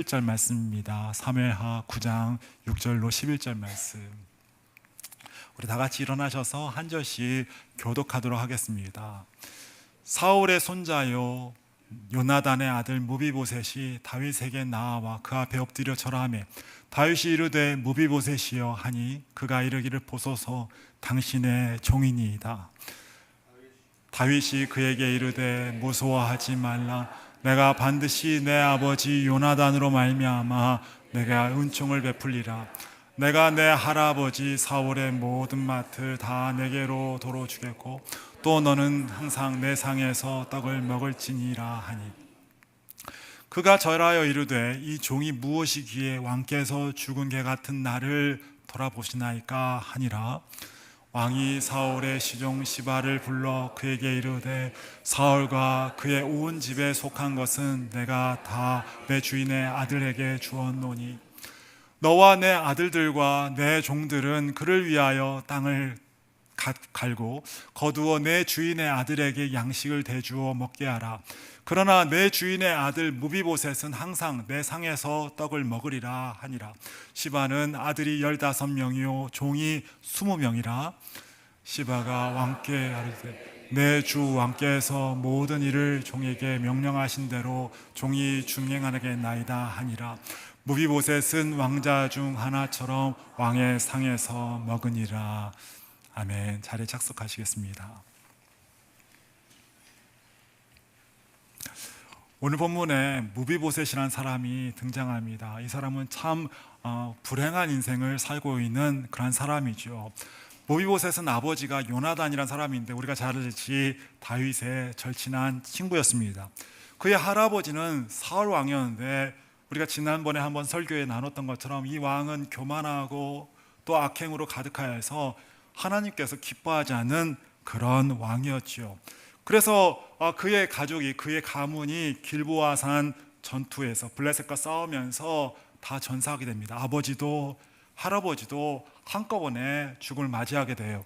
1절 말씀입니다. 사무엘하 9장 6절로 11절 말씀. 우리 다 같이 일어나셔서 한 절씩 교독하도록 하겠습니다. 사울의 손자요 요나단의 아들 무비보셋이 다윗에게 나아와 그 앞에 엎드려 절하매 다윗이 이르되 무비보셋이여 하니 그가 이르기를 보소서 당신의 종이니이다. 다윗이 그에게 이르되 무서워하지 말라. 내가 반드시 내 아버지 요나단으로 말미암아 내가 은총을 베풀리라. 내가 내 할아버지 사울의 모든 맏을 다 내게로 도로 주겠고 또 너는 항상 내 상에서 떡을 먹을지니라 하니 그가 절하여 이르되 이 종이 무엇이기에 왕께서 죽은 개 같은 나를 돌아보시나이까 하니라. 왕이 사울의 시종 시바를 불러 그에게 이르되 사울과 그의 온 집에 속한 것은 내가 다 내 주인의 아들에게 주었노니 너와 내 아들들과 내 종들은 그를 위하여 땅을 갈고 거두어 내 주인의 아들에게 양식을 대주어 먹게 하라. 그러나 내 주인의 아들 무비보셋은 항상 내 상에서 떡을 먹으리라 하니라. 시바는 아들이 15명이요 종이 20명이라. 시바가 왕께 아뢰되 내 주 왕께서 모든 일을 종에게 명령하신 대로 종이 준행하겠나이다 하니라. 무비보셋은 왕자 중 하나처럼 왕의 상에서 먹으니라. 아멘. 자리에 착석하시겠습니다. 오늘 본문에 무비보셋이라는 사람이 등장합니다. 이 사람은 참 불행한 인생을 살고 있는 그런 사람이죠. 무비보셋은 아버지가 요나단이라는 사람인데 우리가 잘 알듯이 다윗의 절친한 친구였습니다. 그의 할아버지는 사울 왕이었는데 우리가 지난번에 한번 설교에 나눴던 것처럼 이 왕은 교만하고 또 악행으로 가득하여서 하나님께서 기뻐하지 않는 그런 왕이었죠. 그래서 그의 가족이, 그의 가문이 길보아산 전투에서 블레셋과 싸우면서 다 전사하게 됩니다. 아버지도 할아버지도 한꺼번에 죽음을 맞이하게 돼요.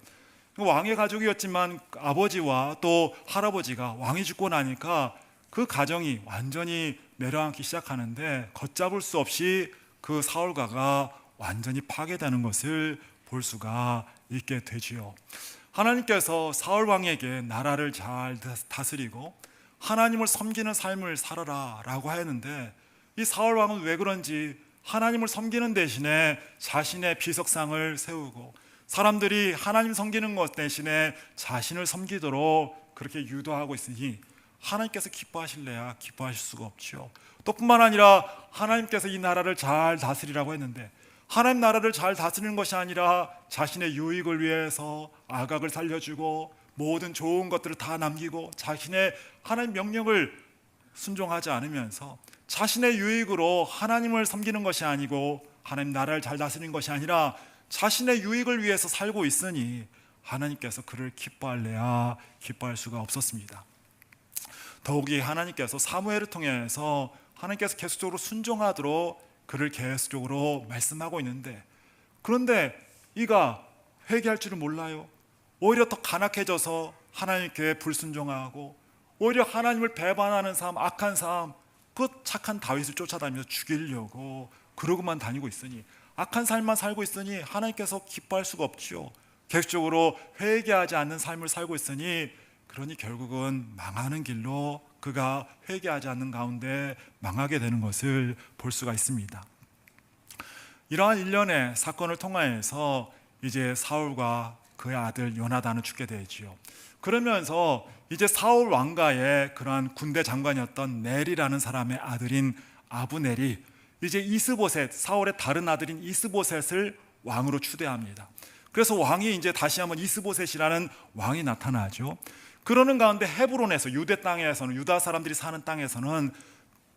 왕의 가족이었지만 아버지와 또 할아버지가 왕이 죽고 나니까 그 가정이 완전히 내려앉기 시작하는데 걷잡을 수 없이 그 사울가가 완전히 파괴되는 것을 볼 수가 있게 되지요. 하나님께서 사울 왕에게 나라를 잘 다스리고 하나님을 섬기는 삶을 살아라 라고 하였는데 이 사울 왕은 왜 그런지 하나님을 섬기는 대신에 자신의 비석상을 세우고 사람들이 하나님 섬기는 것 대신에 자신을 섬기도록 그렇게 유도하고 있으니 하나님께서 기뻐하실래야 기뻐하실 수가 없죠. 또 뿐만 아니라 하나님께서 이 나라를 잘 다스리라고 했는데 하나님 나라를 잘 다스리는 것이 아니라 자신의 유익을 위해서 아각을 살려주고 모든 좋은 것들을 다 남기고 자신의 하나님 명령을 순종하지 않으면서 자신의 유익으로 하나님을 섬기는 것이 아니고 하나님 나라를 잘 다스리는 것이 아니라 자신의 유익을 위해서 살고 있으니 하나님께서 그를 기뻐할래야 기뻐할 수가 없었습니다. 더욱이 하나님께서 사무엘을 통해서 하나님께서 계속적으로 순종하도록 그를 계속적으로 말씀하고 있는데 그런데 이가 회개할 줄은 몰라요. 오히려 더 간악해져서 하나님께 불순종하고 오히려 하나님을 배반하는 삶, 악한 삶, 그 착한 다윗을 쫓아다니면서 죽이려고 그러고만 다니고 있으니 악한 삶만 살고 있으니 하나님께서 기뻐할 수가 없죠. 계속적으로 회개하지 않는 삶을 살고 있으니 그러니 결국은 망하는 길로 그가 회개하지 않는 가운데 망하게 되는 것을 볼 수가 있습니다. 이러한 일련의 사건을 통하여서 이제 사울과 그의 아들 요나단은 죽게 되지요. 그러면서 이제 사울 왕가의 그러한 군대 장관이었던 넬이라는 사람의 아들인 아브넬이 이제 이스보셋, 사울의 다른 아들인 이스보셋을 왕으로 추대합니다. 그래서 왕이 이제 다시 한번 이스보셋이라는 왕이 나타나죠. 그러는 가운데 헤브론에서 유대 땅에서는 유다 사람들이 사는 땅에서는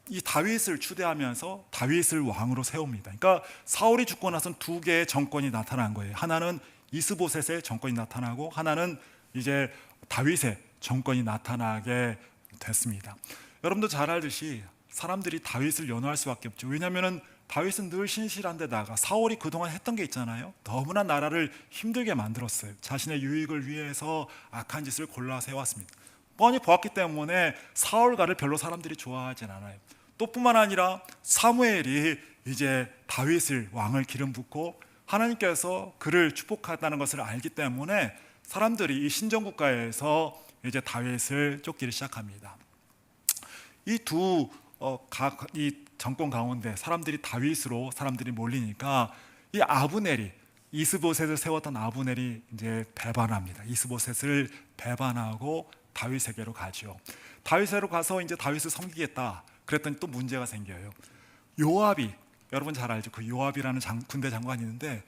이 다윗을 추대하면서 다윗을 왕으로 세웁니다. 그러니까 사울이 죽고 나서는 두 개의 정권이 나타난 거예요. 하나는 이스보셋의 정권이 나타나고 하나는 이제 다윗의 정권이 나타나게 됐습니다. 여러분도 잘 알듯이 사람들이 다윗을 연호할 수밖에 없죠. 왜냐하면 다윗은 늘 신실한 데다가 사울이 그동안 했던 게 있잖아요. 너무나 나라를 힘들게 만들었어요. 자신의 유익을 위해서 악한 짓을 골라 세웠습니다. 뻔히 보았기 때문에 사울가를 별로 사람들이 좋아하진 않아요. 또 뿐만 아니라 사무엘이 이제 다윗을 왕을 기름 붓고 하나님께서 그를 축복했다는 것을 알기 때문에 사람들이 이 신정국가에서 이제 다윗을 쫓기를 시작합니다. 이 두 이 정권 가운데 사람들이 다윗으로 사람들이 몰리니까 이 아브넬이 이스보셋을 세웠던 아브넬이 이제 배반합니다. 이스보셋을 배반하고 다윗에게로 가죠. 다윗에게로 가서 이제 다윗을 섬기겠다. 그랬더니 또 문제가 생겨요. 요압이, 여러분 잘 알죠? 그 요압이라는 군대 장관이 있는데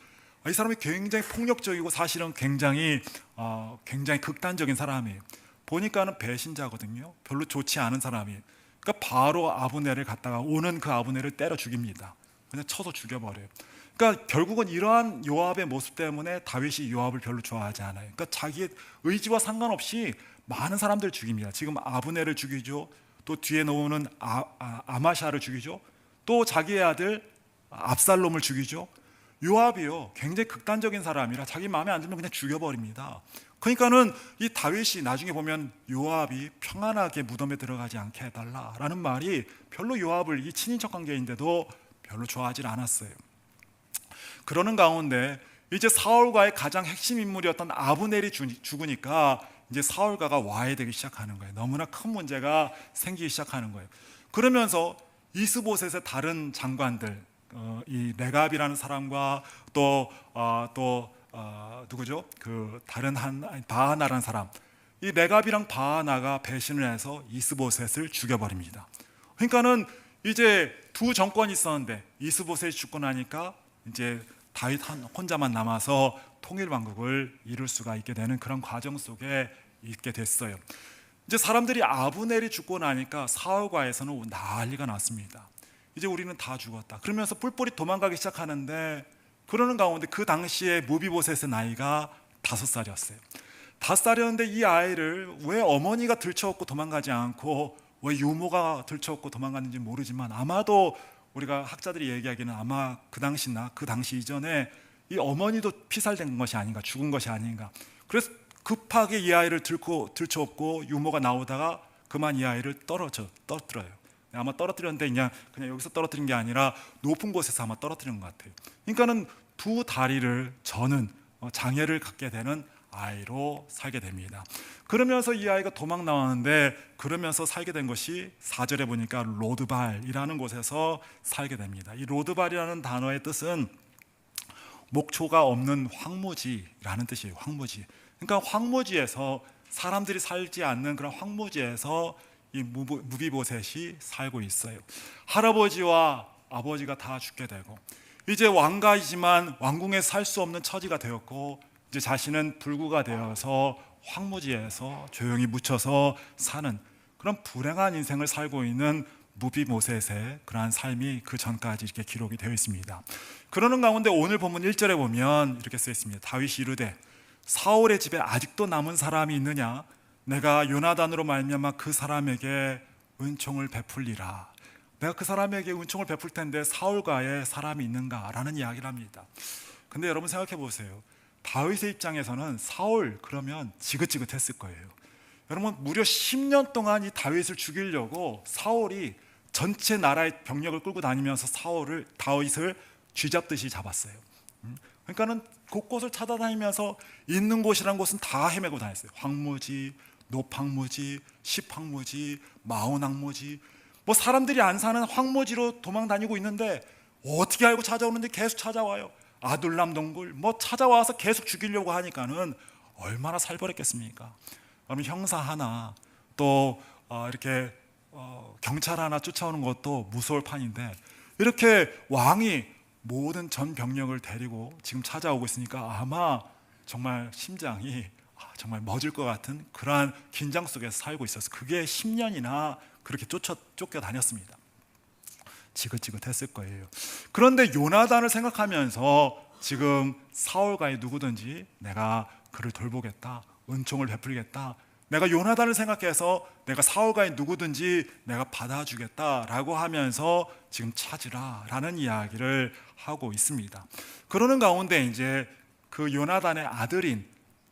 이 사람이 굉장히 폭력적이고 사실은 굉장히 극단적인 사람이에요. 보니까는 배신자거든요. 별로 좋지 않은 사람이에요. 그러니까 바로 아브넬을 갖다가 오는 그 아브넬을 때려 죽입니다. 그냥 쳐서 죽여버려요. 그러니까 결국은 이러한 요압의 모습 때문에 다윗이 요압을 별로 좋아하지 않아요. 그러니까 자기의 의지와 상관없이 많은 사람들을 죽입니다. 지금 아브넬을 죽이죠. 또 뒤에 나오는 아마샤를 죽이죠. 또 자기의 아들 압살롬을 죽이죠. 요압이요, 굉장히 극단적인 사람이라 자기 마음에 안 들면 그냥 죽여버립니다. 그러니까는 이 다윗이 나중에 보면 요압이 평안하게 무덤에 들어가지 않게 해달라라는 말이 별로 요압을, 이 친인척 관계인데도 별로 좋아하지 않았어요. 그러는 가운데 이제 사울과의 가장 핵심 인물이었던 아브넬이 죽으니까 이제 사울과가 와해되기 시작하는 거예요. 너무나 큰 문제가 생기기 시작하는 거예요. 그러면서 이스보셋의 다른 장관들, 이 레갑이라는 사람과 또 누구죠? 그 다른 바하나라는 사람, 이 레갑이랑 바하나가 배신을 해서 이스보셋을 죽여버립니다. 그러니까는 이제 두 정권이 있었는데 이스보셋이 죽고 나니까 이제 다윗 혼자만 남아서 통일왕국을 이룰 수가 있게 되는 그런 과정 속에 있게 됐어요. 이제 사람들이 아브넬이 죽고 나니까 사울과에서는 난리가 났습니다. 이제 우리는 다 죽었다. 그러면서 뿔뿔이 도망가기 시작하는데, 그러는 가운데 그 당시에 무비보셋의 나이가 5살이었어요. 5살이었는데 이 아이를 왜 어머니가 들쳐업고 도망가지 않고 왜 유모가 들쳐업고 도망갔는지 모르지만, 아마도 우리가 학자들이 얘기하기는 아마 그 당시나 그 당시 이전에 이 어머니도 피살된 것이 아닌가, 죽은 것이 아닌가. 그래서 급하게 이 아이를 들쳐업고 유모가 나오다가 그만 이 아이를 떨어뜨려요. 아마 떨어뜨렸는데 그냥 여기서 떨어뜨린 게 아니라 높은 곳에서 아마 떨어뜨린 것 같아요. 그러니까는 두 다리를 저는 장애를 갖게 되는 아이로 살게 됩니다. 그러면서 이 아이가 도망 나왔는데, 그러면서 살게 된 것이 4절에 보니까 로드발이라는 곳에서 살게 됩니다. 이 로드발이라는 단어의 뜻은 목초가 없는 황무지라는 뜻이에요. 황무지. 그러니까 황무지에서, 사람들이 살지 않는 그런 황무지에서 이 무비보셋이 살고 있어요. 할아버지와 아버지가 다 죽게 되고, 이제 왕가이지만 왕궁에 살 수 없는 처지가 되었고, 이제 자신은 불구가 되어서 황무지에서 조용히 묻혀서 사는 그런 불행한 인생을 살고 있는 무비보셋의 그러한 삶이 그 전까지 이렇게 기록이 되어 있습니다. 그러는 가운데 오늘 본문 1절에 보면 이렇게 쓰여 있습니다. 다윗이 이르되 사울의 집에 아직도 남은 사람이 있느냐? 내가 요나단으로 말미암아 그 사람에게 은총을 베풀리라. 내가 그 사람에게 은총을 베풀 텐데 사울과의 사람이 있는가라는 이야기를 합니다. 근데 여러분 생각해 보세요. 다윗의 입장에서는 사울 그러면 지긋지긋했을 거예요. 여러분, 무려 10년 동안 이 다윗을 죽이려고 사울이 전체 나라의 병력을 끌고 다니면서 다윗을 쥐잡듯이 잡았어요. 그러니까는 곳곳을 찾아다니면서 있는 곳이란 곳은 다 헤매고 다녔어요. 황무지, 노황무지, 십황무지, 마온황무지, 뭐 사람들이 안 사는 황무지로 도망 다니고 있는데 어떻게 알고 찾아오는데 계속 찾아와요. 아둘람 동굴 뭐 찾아와서 계속 죽이려고 하니까는 얼마나 살벌했겠습니까? 그러면 형사 하나 또 이렇게 경찰 하나 쫓아오는 것도 무서울 판인데, 이렇게 왕이 모든 전 병력을 데리고 지금 찾아오고 있으니까 아마 정말 심장이 정말 멎을 것 같은 그러한 긴장 속에서 살고 있어서 그게 10년이나 그렇게 쫓겨 다녔습니다. 지긋지긋했을 거예요. 그런데 요나단을 생각하면서 지금 사울과의 누구든지 내가 그를 돌보겠다, 은총을 베풀겠다, 내가 요나단을 생각해서 내가 사울과의 누구든지 내가 받아주겠다라고 하면서 지금 찾으라 라는 이야기를 하고 있습니다. 그러는 가운데 이제 그 요나단의 아들인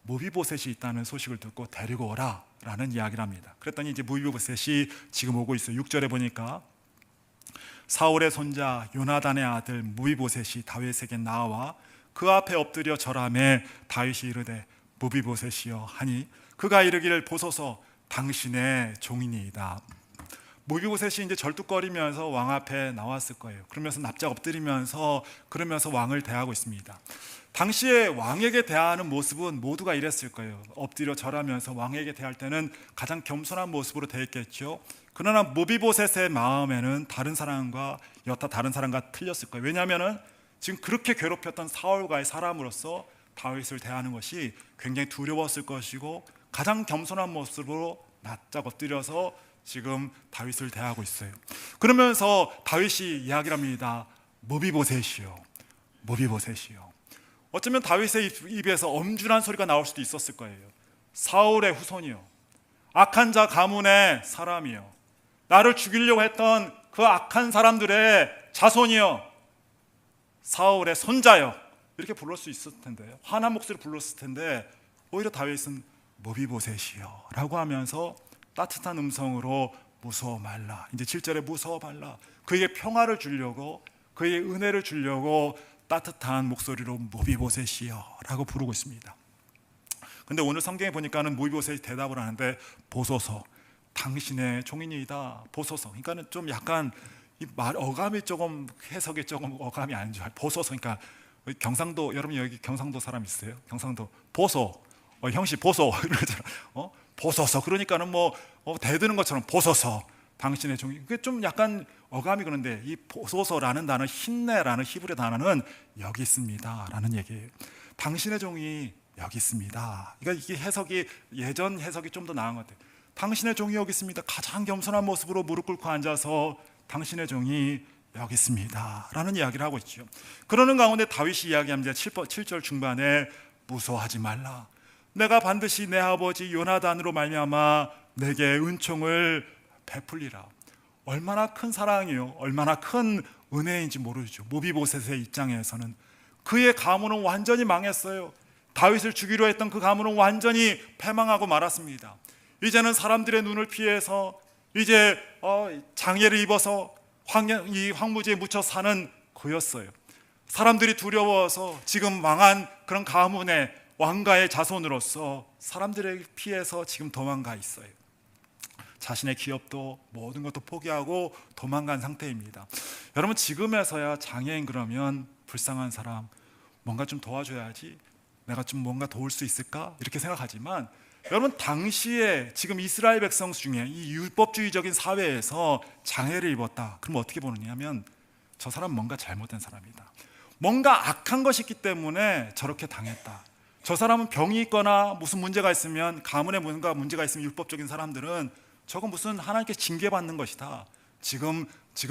무비보셋이 있다는 소식을 듣고 데리고 오라 라는 이야기를 합니다. 그랬더니 이제 무비보셋이 지금 오고 있어요. 6절에 보니까 사울의 손자 요나단의 아들 무비보셋이 다윗에게 나와 그 앞에 엎드려 절하매 다윗이 이르되 무비보셋이여 하니 그가 이르기를 보소서 당신의 종이니이다. 무비보셋이 이제 절뚝거리면서 왕 앞에 나왔을 거예요. 그러면서 납작 엎드리면서 그러면서 왕을 대하고 있습니다. 당시에 왕에게 대하는 모습은 모두가 이랬을 거예요. 엎드려 절하면서 왕에게 대할 때는 가장 겸손한 모습으로 대했겠죠. 그러나 무비보셋의 마음에는 다른 사람과 여타 다른 사람과 틀렸을 거예요. 왜냐하면 지금 그렇게 괴롭혔던 사울과의 사람으로서 다윗을 대하는 것이 굉장히 두려웠을 것이고 가장 겸손한 모습으로 납작 엎드려서 지금 다윗을 대하고 있어요. 그러면서 다윗이 이야기를 합니다. 무비보셋이요, 무비보셋이요. 어쩌면 다윗의 입에서 엄준한 소리가 나올 수도 있었을 거예요. 사울의 후손이요, 악한 자 가문의 사람이요, 나를 죽이려고 했던 그 악한 사람들의 자손이요, 사울의 손자요, 이렇게 불렀을 수 있었을 텐데, 화난 목소리로 불렀을 텐데 오히려 다윗은 무비보셋이요 라고 하면서 따뜻한 음성으로 무서워 말라, 이제 7절에 무서워 말라, 그에게 평화를 주려고 그에게 은혜를 주려고 따뜻한 목소리로 무비보셋이요 라고 부르고 있습니다. 근데 오늘 성경에 보니까는 무비보셋이 대답을 하는데 보소서 당신의 종이니이다. 보소서, 그러니까는 좀 약간 이 말 어감이 조금 해석이 조금 어감이 안 좋아요. 보소서, 그러니까 경상도, 여러분 여기 경상도 사람 있어요? 경상도 보소, 형씨 보소 이러잖아. 보소서, 그러니까는 대드는 것처럼 보소서 당신의 종이. 그게 좀 약간 어감이 그런데 이 보소서라는 단어, 힘내라는 히브리 단어는 여기 있습니다 라는 얘기예요. 당신의 종이 여기 있습니다. 그러니까 이게 해석이 예전 해석이 좀 더 나은 것 같아요. 당신의 종이 여기 있습니다. 가장 겸손한 모습으로 무릎 꿇고 앉아서 당신의 종이 여기 있습니다 라는 이야기를 하고 있죠. 그러는 가운데 다윗이 이야기합니다. 7절 중반에 무서워하지 말라, 내가 반드시 내 아버지 요나단으로 말미암아 내게 은총을 베풀리라. 얼마나 큰 사랑이요, 얼마나 큰 은혜인지 모르죠. 무비보셋의 입장에서는 그의 가문은 완전히 망했어요. 다윗을 죽이려 했던 그 가문은 완전히 패망하고 말았습니다. 이제는 사람들의 눈을 피해서 이제 장애를 입어서 이 황무지에 묻혀 사는 그였어요. 사람들이 두려워서 지금 망한 그런 가문의 왕가의 자손으로서 사람들을 피해서 지금 도망가 있어요. 자신의 기업도 모든 것도 포기하고 도망간 상태입니다. 여러분, 지금에서야 장애인 그러면 불쌍한 사람, 뭔가 좀 도와줘야지, 내가 좀 뭔가 도울 수 있을까 이렇게 생각하지만, 여러분 당시에 지금 이스라엘 백성 중에 이 율법주의적인 사회에서 장애를 입었다 그럼 어떻게 보느냐 하면 저 사람 뭔가 잘못된 사람이다, 뭔가 악한 것이 있기 때문에 저렇게 당했다, 저 사람은 병이 있거나 무슨 문제가 있으면, 가문에 뭔가 문제가 있으면 율법적인 사람들은 저건 무슨 하나님께 징계받는 것이다, 지금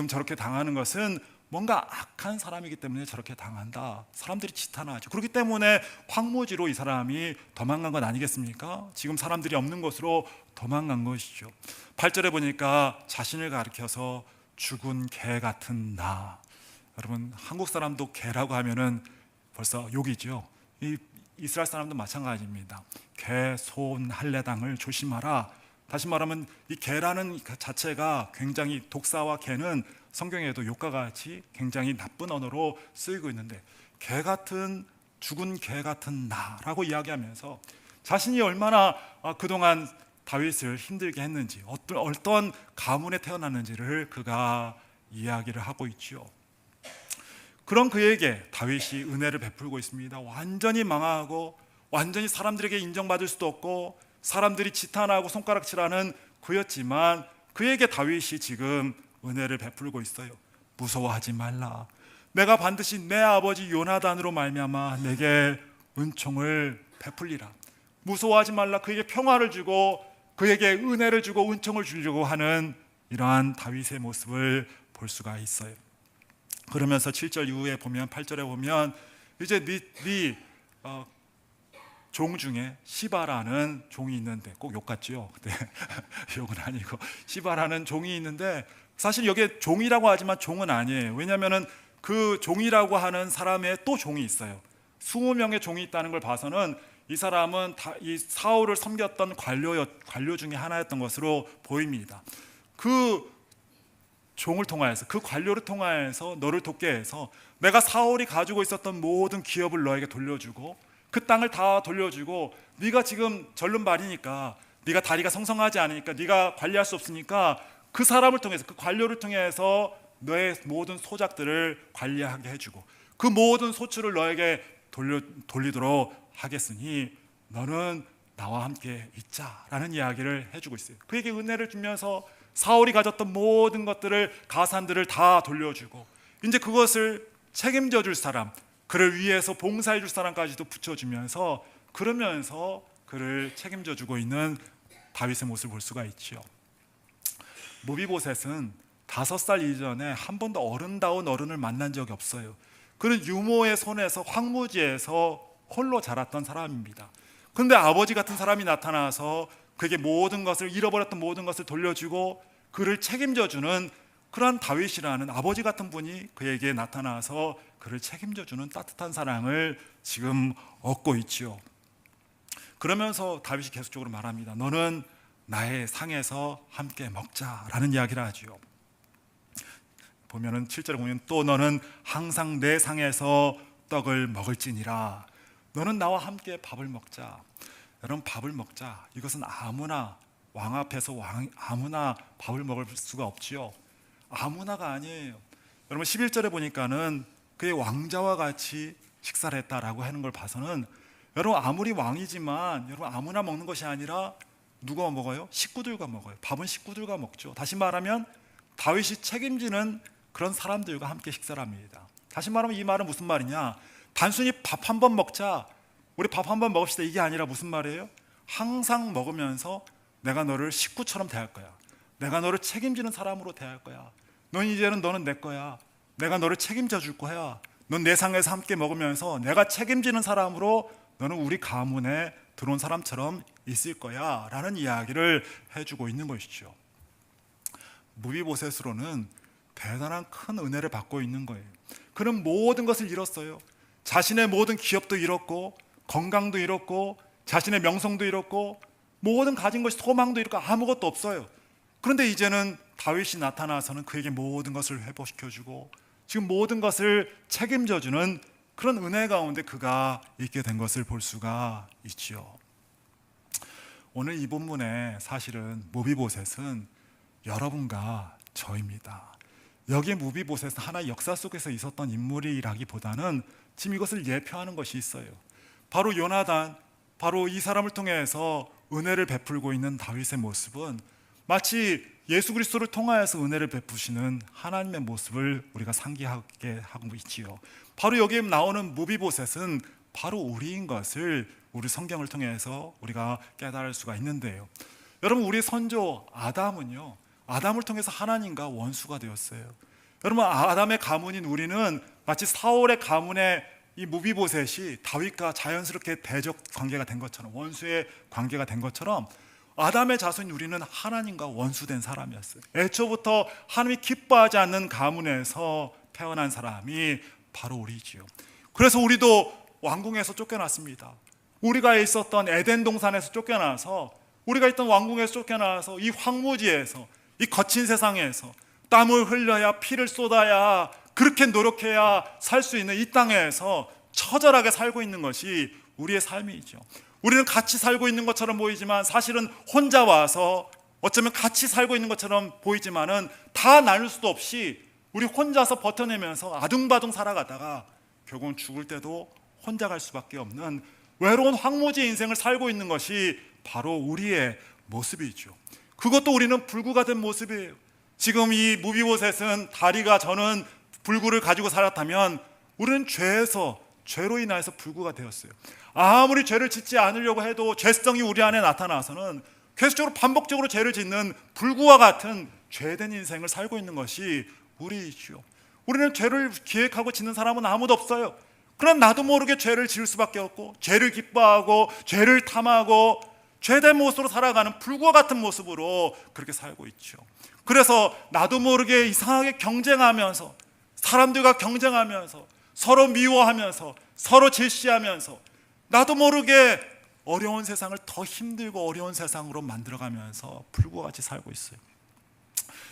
저렇게 당하는 것은 뭔가 악한 사람이기 때문에 저렇게 당한다, 사람들이 지탄하죠. 그렇기 때문에 황무지로 이 사람이 도망간 것 아니겠습니까? 지금 사람들이 없는 곳으로 도망간 것이죠. 8절에 보니까 자신을 가리켜서 죽은 개 같은 나. 여러분, 한국 사람도 개라고 하면은 벌써 욕이죠. 이 이스라엘 사람도 마찬가지입니다. 개, 손, 할례당을 조심하라. 다시 말하면 이 개라는 자체가 굉장히, 독사와 개는 성경에도 욕과 같이 굉장히 나쁜 언어로 쓰이고 있는데, 개 같은, 죽은 개 같은 나라고 이야기하면서 자신이 얼마나 그동안 다윗을 힘들게 했는지, 어떤 가문에 태어났는지를 그가 이야기를 하고 있죠. 그런 그에게 다윗이 은혜를 베풀고 있습니다. 완전히 망하고 완전히 사람들에게 인정받을 수도 없고 사람들이 지탄하고 손가락질하는 그였지만, 그에게 다윗이 지금 은혜를 베풀고 있어요. 무서워하지 말라, 내가 반드시 내 아버지 요나단으로 말미암아 내게 은총을 베풀리라. 무서워하지 말라, 그에게 평화를 주고 그에게 은혜를 주고 은총을 주려고 하는 이러한 다윗의 모습을 볼 수가 있어요. 그러면서 7절 이후에 보면, 8절에 보면 이제 네 종 중에 시바라는 종이 있는데, 꼭 욕 같죠? 네. 욕은 아니고 시바라는 종이 있는데, 사실 여기에 종이라고 하지만 종은 아니에요. 왜냐하면 그 종이라고 하는 사람의 또 종이 있어요. 20명의 종이 있다는 걸 봐서는 이 사람은 이 사울을 섬겼던 관료 중에 하나였던 것으로 보입니다. 그 종을 통하여서, 그 관료를 통하여서 너를 돕게 해서 내가 사울이 가지고 있었던 모든 기업을 너에게 돌려주고 그 땅을 다 돌려주고, 네가 지금 절름발이니까, 네가 다리가 성성하지 않으니까, 네가 관리할 수 없으니까 그 사람을 통해서, 그 관료를 통해서 너의 모든 소작들을 관리하게 해주고 그 모든 소출을 너에게 돌리도록 하겠으니 너는 나와 함께 있자라는 이야기를 해주고 있어요. 그에게 은혜를 주면서 사울이 가졌던 모든 것들을, 가산들을 다 돌려주고 이제 그것을 책임져 줄 사람, 그를 위해서 봉사해 줄 사람까지도 붙여주면서, 그러면서 그를 책임져 주고 있는 다윗의 모습을 볼 수가 있죠. 무비보셋은 5살 이전에 한 번도 어른다운 어른을 만난 적이 없어요. 그는 유모의 손에서 황무지에서 홀로 자랐던 사람입니다. 그런데 아버지 같은 사람이 나타나서 그에게 모든 것을, 잃어버렸던 모든 것을 돌려주고 그를 책임져주는 그런 다윗이라는 아버지 같은 분이 그에게 나타나서 그를 책임져주는 따뜻한 사랑을 지금 얻고 있지요. 그러면서 다윗이 계속적으로 말합니다. 너는 나의 상에서 함께 먹자라는 이야기를 하지요. 보면은 7절에 보면 또 너는 항상 내 상에서 떡을 먹을지니라. 너는 나와 함께 밥을 먹자. 여러분, 밥을 먹자, 이것은 아무나, 왕 앞에서 아무나 밥을 먹을 수가 없지요. 아무나가 아니에요. 여러분 11절에 보니까는 그의 왕자와 같이 식사를 했다라고 하는 걸 봐서는, 여러분 아무리 왕이지만 여러분 아무나 먹는 것이 아니라 누가 먹어요? 식구들과 먹어요. 밥은 식구들과 먹죠. 다시 말하면 다윗이 책임지는 그런 사람들과 함께 식사를 합니다. 다시 말하면 이 말은 무슨 말이냐, 단순히 밥 한 번 먹자, 우리 밥 한 번 먹읍시다, 이게 아니라 무슨 말이에요? 항상 먹으면서 내가 너를 식구처럼 대할 거야. 내가 너를 책임지는 사람으로 대할 거야. 넌 이제는 너는 내 거야. 내가 너를 책임져 줄 거야. 넌 내 상에서 함께 먹으면서 내가 책임지는 사람으로 너는 우리 가문에 들어온 사람처럼 있을 거야 라는 이야기를 해주고 있는 것이죠. 무비보셋으로는 대단한 큰 은혜를 받고 있는 거예요. 그는 모든 것을 잃었어요. 자신의 모든 기업도 잃었고, 건강도 잃었고, 자신의 명성도 잃었고, 모든 가진 것이, 소망도 잃고 아무것도 없어요. 그런데 이제는 다윗이 나타나서는 그에게 모든 것을 회복시켜주고 지금 모든 것을 책임져주는 그런 은혜 가운데 그가 있게 된 것을 볼 수가 있지요. 오늘 이 본문에 사실은 무비보셋은 여러분과 저입니다. 여기에 무비보셋은 하나의 역사 속에서 있었던 인물이라기보다는 지금 이것을 예표하는 것이 있어요. 바로 요나단, 바로 이 사람을 통해서 은혜를 베풀고 있는 다윗의 모습은 마치 예수 그리스도를 통하여서 은혜를 베푸시는 하나님의 모습을 우리가 상기하게 하고 있지요. 바로 여기에 나오는 무비보셋은 바로 우리인 것을 우리 성경을 통해서 우리가 깨달을 수가 있는데요. 여러분, 우리 선조 아담은요, 아담을 통해서 하나님과 원수가 되었어요. 여러분, 아담의 가문인 우리는 마치 사울의 가문의 이 무비보셋이 다윗과 자연스럽게 대적 관계가 된 것처럼, 원수의 관계가 된 것처럼 아담의 자손인 우리는 하나님과 원수된 사람이었어요. 애초부터 하나님이 기뻐하지 않는 가문에서 태어난 사람이 바로 우리지요. 그래서 우리도 왕궁에서 쫓겨났습니다. 우리가 있었던 에덴 동산에서 쫓겨나서, 우리가 있던 왕궁에서 쫓겨나서 이 황무지에서, 이 거친 세상에서 땀을 흘려야, 피를 쏟아야, 그렇게 노력해야 살 수 있는 이 땅에서 처절하게 살고 있는 것이 우리의 삶이죠. 우리는 같이 살고 있는 것처럼 보이지만 사실은 혼자 와서 어쩌면 같이 살고 있는 것처럼 보이지만은 다 나눌 수도 없이 우리 혼자서 버텨내면서 아둥바둥 살아가다가 결국은 죽을 때도 혼자 갈 수밖에 없는 외로운 황무지 인생을 살고 있는 것이 바로 우리의 모습이죠. 그것도 우리는 불구가 된 모습이에요. 지금 이 무비보셋은 다리가 저는 불구를 가지고 살았다면 우리는 죄로 인해서 불구가 되었어요. 아무리 죄를 짓지 않으려고 해도 죄성이 우리 안에 나타나서는 계속적으로 반복적으로 죄를 짓는 불구와 같은 죄된 인생을 살고 있는 것이 우리이죠. 우리는 죄를 기획하고 짓는 사람은 아무도 없어요. 그러나 나도 모르게 죄를 지을 수밖에 없고, 죄를 기뻐하고 죄를 탐하고 죄된 모습으로 살아가는 불구와 같은 모습으로 그렇게 살고 있죠. 그래서 나도 모르게 이상하게 경쟁하면서, 사람들과 경쟁하면서, 서로 미워하면서, 서로 질시하면서 나도 모르게 어려운 세상을 더 힘들고 어려운 세상으로 만들어가면서 불구와 같이 살고 있어요.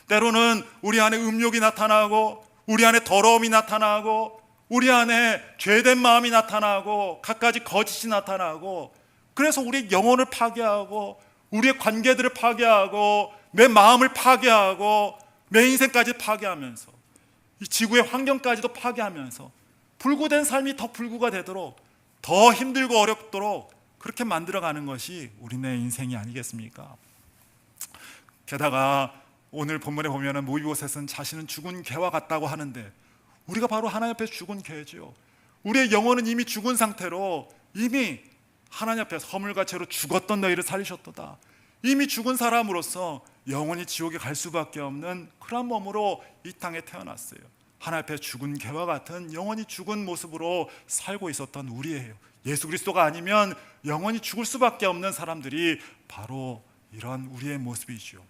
때로는 우리 안에 음욕이 나타나고, 우리 안에 더러움이 나타나고, 우리 안에 죄된 마음이 나타나고, 갖가지 거짓이 나타나고, 그래서 우리의 영혼을 파괴하고, 우리의 관계들을 파괴하고, 내 마음을 파괴하고, 내 인생까지 파괴하면서, 이 지구의 환경까지도 파괴하면서 불구된 삶이 더 불구가 되도록, 더 힘들고 어렵도록 그렇게 만들어가는 것이 우리네 인생이 아니겠습니까? 게다가 오늘 본문에 보면은 모비보셋은 자신은 죽은 개와 같다고 하는데, 우리가 바로 하나님 앞에 죽은 개죠. 우리의 영혼은 이미 죽은 상태로, 이미 하나님 앞에서 허물과 죄로 죽었던 너희를 살리셨도다. 이미 죽은 사람으로서 영원히 지옥에 갈 수밖에 없는 그런 몸으로 이 땅에 태어났어요. 하나님 앞에 죽은 개와 같은 영원히 죽은 모습으로 살고 있었던 우리예요. 예수 그리스도가 아니면 영원히 죽을 수밖에 없는 사람들이 바로 이런 우리의 모습이죠.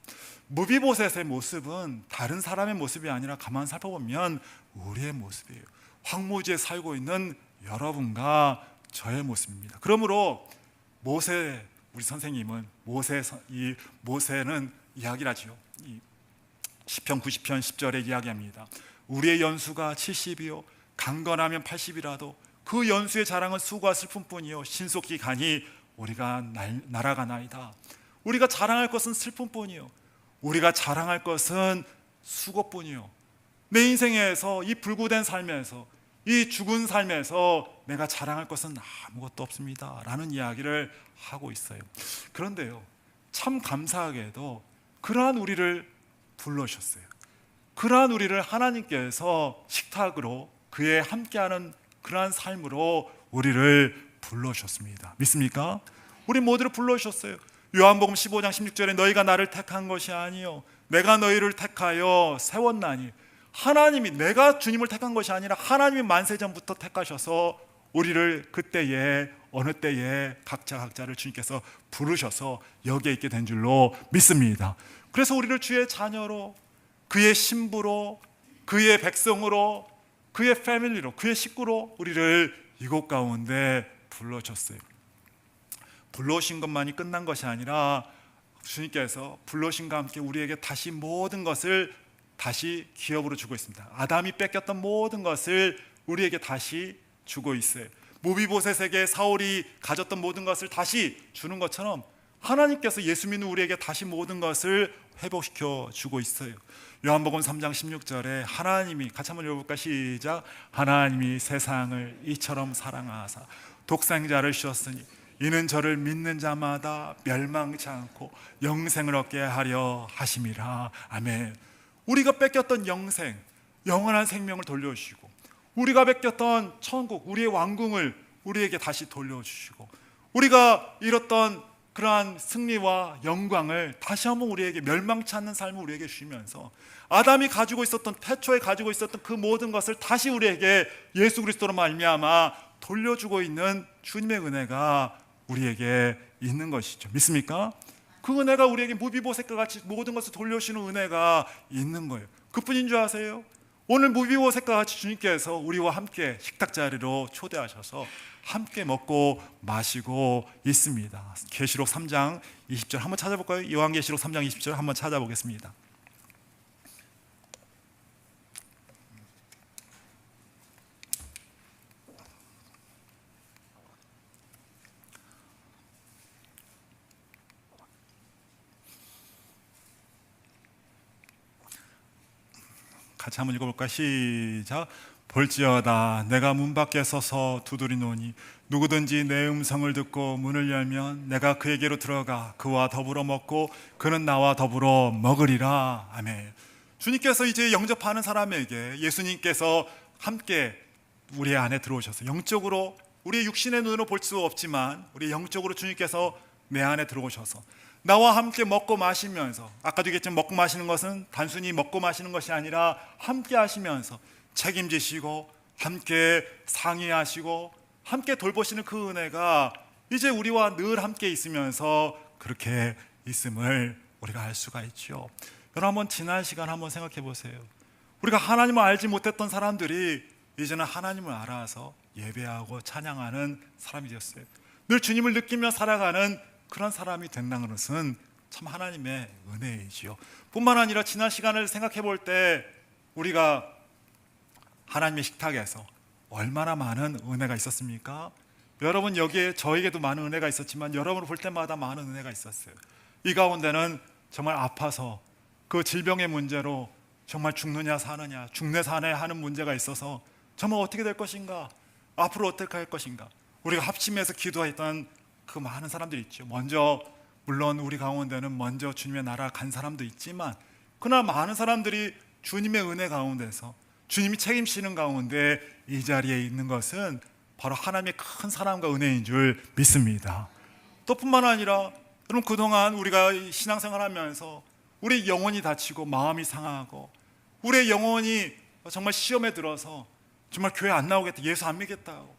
무비보셋의 모습은 다른 사람의 모습이 아니라 가만 살펴보면 우리의 모습이에요. 황무지에 살고 있는 여러분과 저의 모습입니다. 그러므로 모세, 우리 선생님은 모세는 이야기를 하죠. 시편 90편 10절에 이야기합니다. 우리의 연수가 70이요 강건하면 80이라도 그 연수의 자랑은 수고와 슬픔뿐이요 신속히 가니 우리가 날아가나이다. 우리가 자랑할 것은 슬픔뿐이요, 우리가 자랑할 것은 수고뿐이요. 내 인생에서, 이 불구된 삶에서, 이 죽은 삶에서 내가 자랑할 것은 아무것도 없습니다 라는 이야기를 하고 있어요. 그런데요, 참 감사하게도 그러한 우리를 불러주셨어요. 그러한 우리를 하나님께서 식탁으로, 그의 함께하는 그러한 삶으로 우리를 불러주셨습니다. 믿습니까? 우리 모두를 불러주셨어요. 요한복음 15장 16절에 너희가 나를 택한 것이 아니요 내가 너희를 택하여 세웠나니, 하나님이, 내가 주님을 택한 것이 아니라 하나님이 만세전부터 택하셔서 우리를 그때에, 어느 때에 각자를 주님께서 부르셔서 여기에 있게 된 줄로 믿습니다. 그래서 우리를 주의 자녀로, 그의 신부로, 그의 백성으로, 그의 패밀리로, 그의 식구로 우리를 이곳 가운데 불러줬어요. 불러오신 것만이 끝난 것이 아니라 주님께서 불러오신과 함께 우리에게 다시 모든 것을 다시 기업으로 주고 있습니다. 아담이 뺏겼던 모든 것을 우리에게 다시 주고 있어요. 모비보셋에게 사울이 가졌던 모든 것을 다시 주는 것처럼 하나님께서 예수 믿는 우리에게 다시 모든 것을 회복시켜 주고 있어요. 요한복음 3장 16절에 하나님이, 같이 한번 읽어볼까? 시작. 하나님이 세상을 이처럼 사랑하사 독생자를 주셨으니 이는 저를 믿는 자마다 멸망치 않고 영생을 얻게 하려 하심이라. 아멘. 우리가 뺏겼던 영생, 영원한 생명을 돌려주시고, 우리가 뺏겼던 천국, 우리의 왕궁을 우리에게 다시 돌려주시고, 우리가 잃었던 그러한 승리와 영광을 다시 한번 우리에게, 멸망치 않는 삶을 우리에게 주시면서, 아담이 가지고 있었던, 태초에 가지고 있었던 그 모든 것을 다시 우리에게 예수 그리스도로 말미암아 돌려주고 있는 주님의 은혜가 우리에게 있는 것이죠. 믿습니까? 그 은혜가 우리에게 무비보셋과 같이 모든 것을 돌려주시는 은혜가 있는 거예요. 그뿐인 줄 아세요? 오늘 무비보셋과 같이 주님께서 우리와 함께 식탁 자리로 초대하셔서 함께 먹고 마시고 있습니다. 계시록 3장 20절 한번 찾아볼까요? 요한계시록 3장 20절 한번 찾아보겠습니다. 같이 한번 읽어볼까? 시작. 볼지어다 내가 문 밖에 서서 두드리노니 누구든지 내 음성을 듣고 문을 열면 내가 그에게로 들어가 그와 더불어 먹고 그는 나와 더불어 먹으리라. 아멘. 주님께서 이제 영접하는 사람에게 예수님께서 함께 우리 안에 들어오셔서, 영적으로 우리의 육신의 눈으로 볼 수 없지만 우리 영적으로 주님께서 내 안에 들어오셔서 나와 함께 먹고 마시면서, 아까도 얘기했지만 먹고 마시는 것은 단순히 먹고 마시는 것이 아니라 함께 하시면서 책임지시고 함께 상의하시고 함께 돌보시는 그 은혜가 이제 우리와 늘 함께 있으면서 그렇게 있음을 우리가 알 수가 있죠. 여러분, 한번 지난 시간 한번 생각해 보세요. 우리가 하나님을 알지 못했던 사람들이 이제는 하나님을 알아서 예배하고 찬양하는 사람이 되었어요. 늘 주님을 느끼며 살아가는 그런 사람이 된다는 것은 참 하나님의 은혜이지요. 뿐만 아니라 지난 시간을 생각해 볼 때 우리가 하나님의 식탁에서 얼마나 많은 은혜가 있었습니까? 여러분, 여기에 저에게도 많은 은혜가 있었지만 여러분을 볼 때마다 많은 은혜가 있었어요. 이 가운데는 정말 아파서 그 질병의 문제로 정말 죽느냐 사느냐, 죽네 사네 하는 문제가 있어서 정말 어떻게 될 것인가, 앞으로 어떻게 할 것인가, 우리가 합심해서 기도했던 그 많은 사람들이 있죠. 먼저 물론 우리 가운데는 먼저 주님의 나라 간 사람도 있지만 그러나 많은 사람들이 주님의 은혜 가운데서 주님이 책임지는 가운데 이 자리에 있는 것은 바로 하나님의 큰 사랑과 은혜인 줄 믿습니다. 또 뿐만 아니라 여러분, 그동안 우리가 신앙생활하면서 우리 영혼이 다치고 마음이 상하고 우리의 영혼이 정말 시험에 들어서 정말 교회 안 나오겠다, 예수 안 믿겠다고,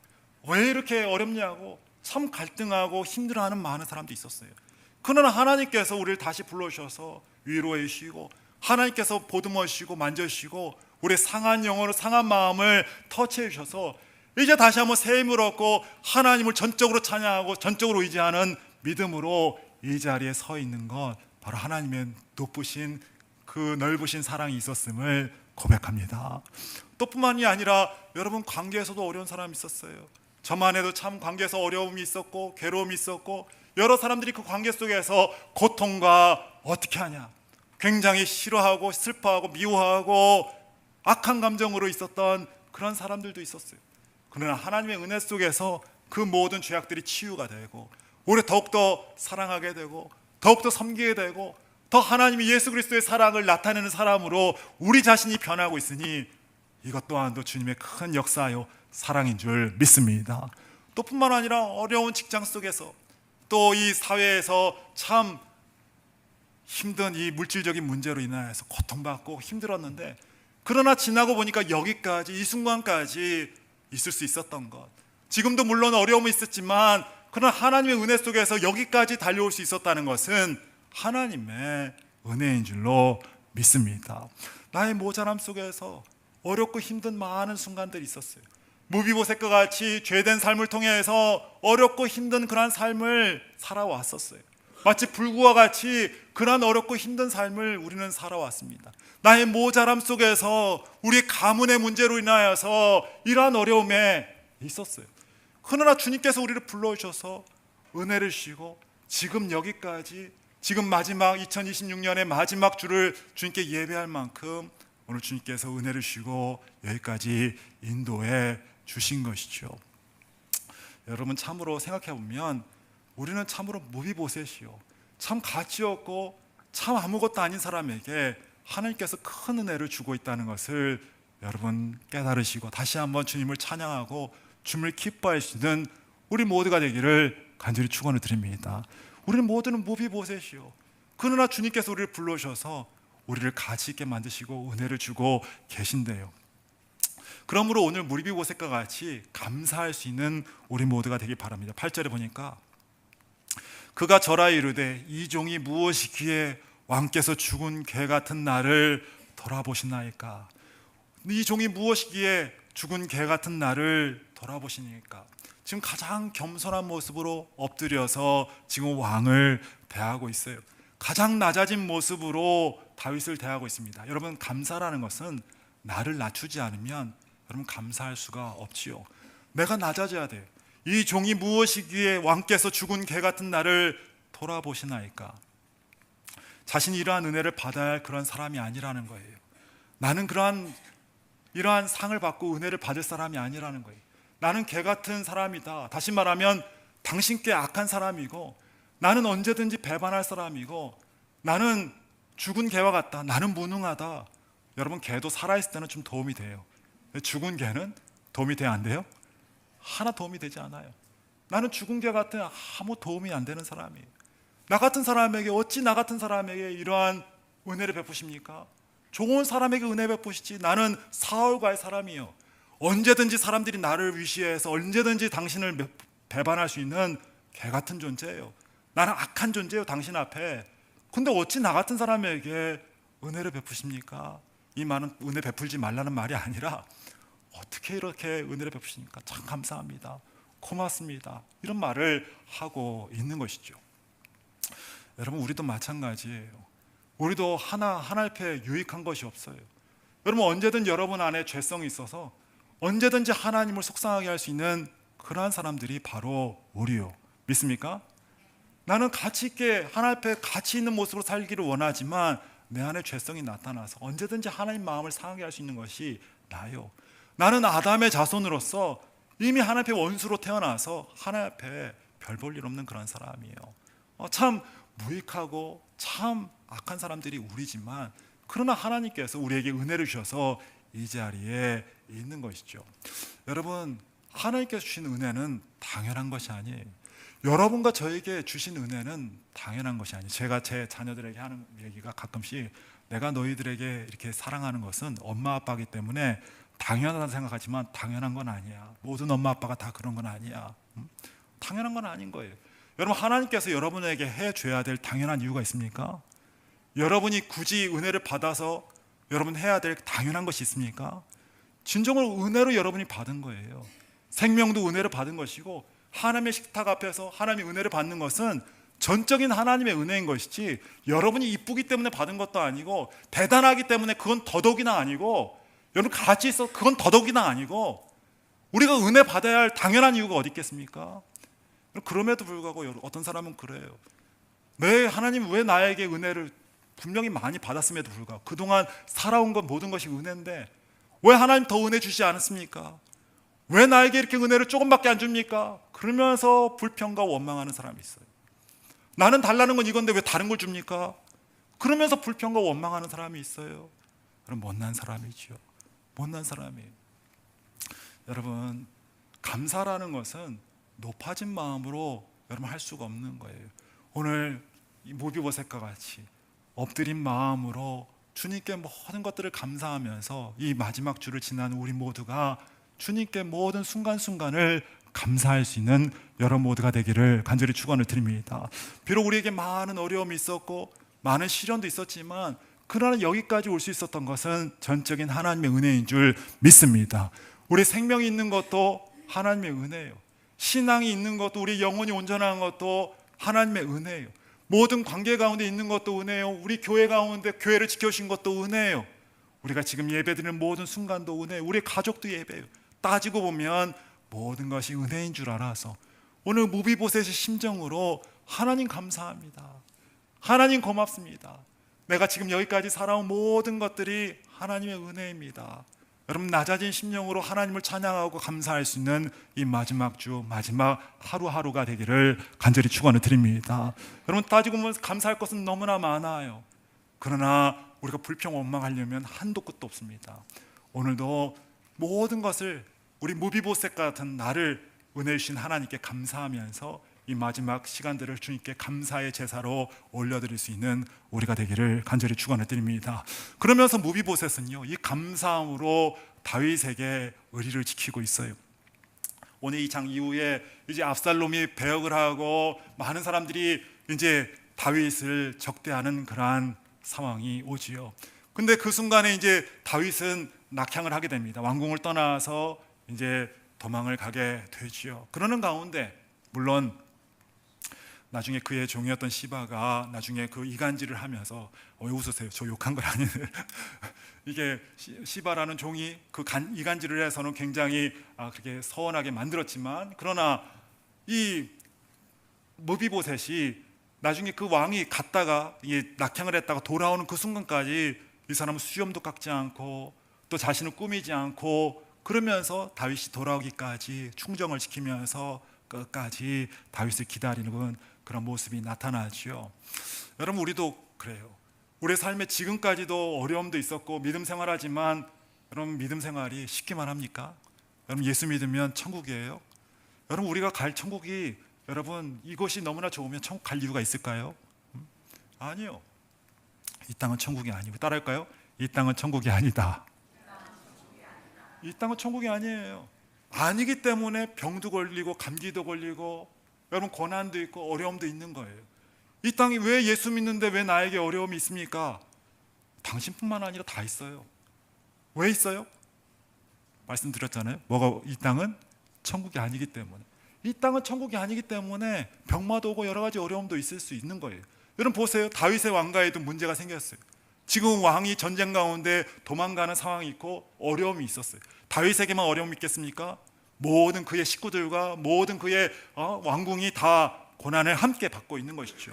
왜 이렇게 어렵냐고 참 갈등하고 힘들어하는 많은 사람도 있었어요. 그러나 하나님께서 우리를 다시 불러주셔서 위로해 주시고 하나님께서 보듬어 주시고 만져 주시고 우리의 상한 영혼을, 상한 마음을 터치해 주셔서 이제 다시 한번 새 힘을 얻고 하나님을 전적으로 찬양하고 전적으로 의지하는 믿음으로 이 자리에 서 있는 것, 바로 하나님의 높으신 그 넓으신 사랑이 있었음을 고백합니다. 또 뿐만이 아니라 여러분, 관계에서도 어려운 사람이 있었어요. 저만 해도 참 관계에서 어려움이 있었고 괴로움이 있었고 여러 사람들이 그 관계 속에서 고통과 어떻게 하냐, 굉장히 싫어하고 슬퍼하고 미워하고 악한 감정으로 있었던 그런 사람들도 있었어요. 그러나 하나님의 은혜 속에서 그 모든 죄악들이 치유가 되고 우리 더욱더 사랑하게 되고 더욱더 섬기게 되고 더 하나님이 예수 그리스도의 사랑을 나타내는 사람으로 우리 자신이 변하고 있으니 이것 또한도 주님의 큰 역사요 사랑인 줄 믿습니다. 또 뿐만 아니라 어려운 직장 속에서 또 이 사회에서 참 힘든 이 물질적인 문제로 인하여서 고통받고 힘들었는데 그러나 지나고 보니까 여기까지, 이 순간까지 있을 수 있었던 것, 지금도 물론 어려움이 있었지만 그러나 하나님의 은혜 속에서 여기까지 달려올 수 있었다는 것은 하나님의 은혜인 줄로 믿습니다. 나의 모자람 속에서 어렵고 힘든 많은 순간들이 있었어요. 무비보셋과 같이 죄된 삶을 통해서 어렵고 힘든 그러한 삶을 살아왔었어요. 마치 불구와 같이 그러한 어렵고 힘든 삶을 우리는 살아왔습니다. 나의 모자람 속에서 우리의 가문의 문제로 인하여서 이러한 어려움에 있었어요. 그러나 주님께서 우리를 불러주셔서 은혜를 주시고 지금 여기까지, 지금 마지막 2026년의 마지막 주를 주님께 예배할 만큼 오늘 주님께서 은혜를 주시고 여기까지 인도해 주신 것이죠. 여러분, 참으로 생각해 보면 우리는 참으로 무비보셋이요, 참 가치 없고 참 아무것도 아닌 사람에게 하나님께서 큰 은혜를 주고 있다는 것을 여러분 깨달으시고 다시 한번 주님을 찬양하고 주님을 기뻐할 수 있는 우리 모두가 되기를 간절히 축원을 드립니다. 우리는 모두는 무비보셋이요, 그러나 주님께서 우리를 불러주셔서 우리를 가치 있게 만드시고 은혜를 주고 계신대요. 그러므로 오늘 무비보셋과 같이 감사할 수 있는 우리 모두가 되길 바랍니다. 8절에 보니까 그가 절하 이르되 이 종이 무엇이기에 왕께서 죽은 개 같은 나를 돌아보시나이까. 이 종이 무엇이기에 죽은 개 같은 나를 돌아보시니까. 지금 가장 겸손한 모습으로 엎드려서 지금 왕을 대하고 있어요. 가장 낮아진 모습으로 다윗을 대하고 있습니다. 여러분, 감사라는 것은 나를 낮추지 않으면 여러분 감사할 수가 없지요. 내가 낮아져야 돼요. 이 종이 무엇이기에 왕께서 죽은 개 같은 나를 돌아보시나이까. 자신이 이러한 은혜를 받아야 할 그런 사람이 아니라는 거예요. 나는 이러한 상을 받고 은혜를 받을 사람이 아니라는 거예요. 나는 개 같은 사람이다. 다시 말하면 당신께 악한 사람이고 나는 언제든지 배반할 사람이고 나는 죽은 개와 같다. 나는 무능하다. 여러분, 개도 살아있을 때는 좀 도움이 돼요. 죽은 개는 도움이 돼야 안 돼요? 하나 도움이 되지 않아요. 나는 죽은 개 같은 아무 도움이 안 되는 사람이에요. 나 같은 사람에게 어찌 나 같은 사람에게 이러한 은혜를 베푸십니까? 좋은 사람에게 은혜 베푸시지. 나는 사울과의 사람이요, 언제든지 사람들이 나를 위시해서 언제든지 당신을 배반할 수 있는 개 같은 존재예요. 나는 악한 존재예요, 당신 앞에. 근데 어찌 나 같은 사람에게 은혜를 베푸십니까? 이 말은 은혜 베풀지 말라는 말이 아니라 어떻게 이렇게 은혜를 베푸십니까? 참 감사합니다, 고맙습니다, 이런 말을 하고 있는 것이죠. 여러분 우리도 마찬가지예요. 우리도 하나님께 유익한 것이 없어요. 여러분 언제든 여러분 안에 죄성이 있어서 언제든지 하나님을 속상하게 할 수 있는 그러한 사람들이 바로 우리요. 믿습니까? 나는 가치 있게 하나님 앞에 가치 있는 모습으로 살기를 원하지만 내 안에 죄성이 나타나서 언제든지 하나님 마음을 상하게 할 수 있는 것이 나요. 나는 아담의 자손으로서 이미 하나님 앞에 원수로 태어나서 하나님 앞에 별 볼 일 없는 그런 사람이에요. 참 무익하고 참 악한 사람들이 우리지만 그러나 하나님께서 우리에게 은혜를 주셔서 이 자리에 있는 것이죠. 여러분 하나님께서 주신 은혜는 당연한 것이 아니에요. 여러분과 저에게 주신 은혜는 당연한 것이 아니에요. 제가 제 자녀들에게 하는 얘기가 가끔씩 내가 너희들에게 이렇게 사랑하는 것은 엄마 아빠이기 때문에 당연하다 생각하지만 당연한 건 아니야. 모든 엄마 아빠가 다 그런 건 아니야. 당연한 건 아닌 거예요. 여러분 하나님께서 여러분에게 해줘야 될 당연한 이유가 있습니까? 여러분이 굳이 은혜를 받아서 여러분 해야 될 당연한 것이 있습니까? 진정으로 은혜로 여러분이 받은 거예요. 생명도 은혜로 받은 것이고 하나님의 식탁 앞에서 하나님의 은혜를 받는 것은 전적인 하나님의 은혜인 것이지 여러분이 이쁘기 때문에 받은 것도 아니고 대단하기 때문에 그건 더더욱이나 아니고 여러분 가치 있어 그건 더더욱이나 아니고 우리가 은혜 받아야 할 당연한 이유가 어디 있겠습니까? 그럼에도 불구하고 어떤 사람은 그래요. 하나님 왜 나에게 은혜를 분명히 많이 받았음에도 불구하고 그동안 살아온 것 모든 것이 은혜인데 왜 하나님 더 은혜 주지 않았습니까? 왜 나에게 이렇게 은혜를 조금밖에 안 줍니까? 그러면서 불평과 원망하는 사람이 있어요. 나는 달라는 건 이건데 왜 다른 걸 줍니까? 그러면서 불평과 원망하는 사람이 있어요. 그럼 못난 사람이죠. 못난 사람이에요. 여러분 감사라는 것은 높아진 마음으로 여러분 할 수가 없는 거예요. 오늘 이 모비보셋과 같이 엎드린 마음으로 주님께 모든 것들을 감사하면서 이 마지막 주를 지나는 우리 모두가 주님께 모든 순간순간을 감사할 수 있는 여러분 모두가 되기를 간절히 축원을 드립니다. 비록 우리에게 많은 어려움이 있었고 많은 시련도 있었지만 그러나 여기까지 올 수 있었던 것은 전적인 하나님의 은혜인 줄 믿습니다. 우리 생명이 있는 것도 하나님의 은혜예요. 신앙이 있는 것도 우리 영혼이 온전한 것도 하나님의 은혜예요. 모든 관계 가운데 있는 것도 은혜예요. 우리 교회 가운데 교회를 지켜주신 것도 은혜예요. 우리가 지금 예배드리는 모든 순간도 은혜예요. 우리 가족도 예배예요. 따지고 보면 모든 것이 은혜인 줄 알아서 오늘 무비보셋의 심정으로 하나님 감사합니다. 하나님 고맙습니다. 내가 지금 여기까지 살아온 모든 것들이 하나님의 은혜입니다. 여러분 낮아진 심령으로 하나님을 찬양하고 감사할 수 있는 이 마지막 주 마지막 하루하루가 되기를 간절히 축원을 드립니다. 여러분 따지고 보면 감사할 것은 너무나 많아요. 그러나 우리가 불평 원망하려면 한도 끝도 없습니다. 오늘도 모든 것을 우리 무비보셋 같은 나를 은혜 주신 하나님께 감사하면서 이 마지막 시간들을 주님께 감사의 제사로 올려드릴 수 있는 우리가 되기를 간절히 축원을 드립니다. 그러면서 무비보셋은요 이 감사함으로 다윗에게 의리를 지키고 있어요. 오늘 이 장 이후에 이제 압살롬이 배역을 하고 많은 사람들이 이제 다윗을 적대하는 그러한 상황이 오지요. 근데 그 순간에 이제 다윗은 낙향을 하게 됩니다. 왕궁을 떠나서 이제 도망을 가게 되지요. 그러는 가운데 물론 나중에 그의 종이었던 시바가 나중에 그 이간질을 하면서 왜 웃으세요? 저 욕한 건 아닌데 이게 시바라는 종이 그 이간질을 해서는 굉장히 그렇게 서운하게 만들었지만 그러나 이 무비보셋이 나중에 그 왕이 갔다가 낙향을 했다가 돌아오는 그 순간까지 이 사람은 수염도 깎지 않고 또 자신을 꾸미지 않고 그러면서 다윗이 돌아오기까지 충정을 지키면서 끝까지 다윗을 기다리는 그런 모습이 나타나죠. 여러분 우리도 그래요. 우리 삶에 지금까지도 어려움도 있었고 믿음 생활하지만 여러분 믿음 생활이 쉽게만 합니까? 여러분 예수 믿으면 천국이에요? 여러분 우리가 갈 천국이 여러분 이곳이 너무나 좋으면 천국 갈 이유가 있을까요? 아니요. 이 땅은 천국이 아니고 따라할까요? 이 땅은 천국이 아니다. 이 땅은 천국이 아니에요. 아니기 때문에 병도 걸리고 감기도 걸리고 여러분 고난도 있고 어려움도 있는 거예요. 이 땅이 왜 예수 믿는데 왜 나에게 어려움이 있습니까? 당신뿐만 아니라 다 있어요. 왜 있어요? 말씀드렸잖아요. 이 땅은 천국이 아니기 때문에. 이 땅은 천국이 아니기 때문에 병마도 오고 여러 가지 어려움도 있을 수 있는 거예요. 여러분 보세요. 다윗의 왕가에도 문제가 생겼어요. 지금 왕이 전쟁 가운데 도망가는 상황이 있고 어려움이 있었어요. 다윗에게만 어려움이 있겠습니까? 모든 그의 식구들과 모든 그의 왕궁이 다 고난을 함께 받고 있는 것이죠.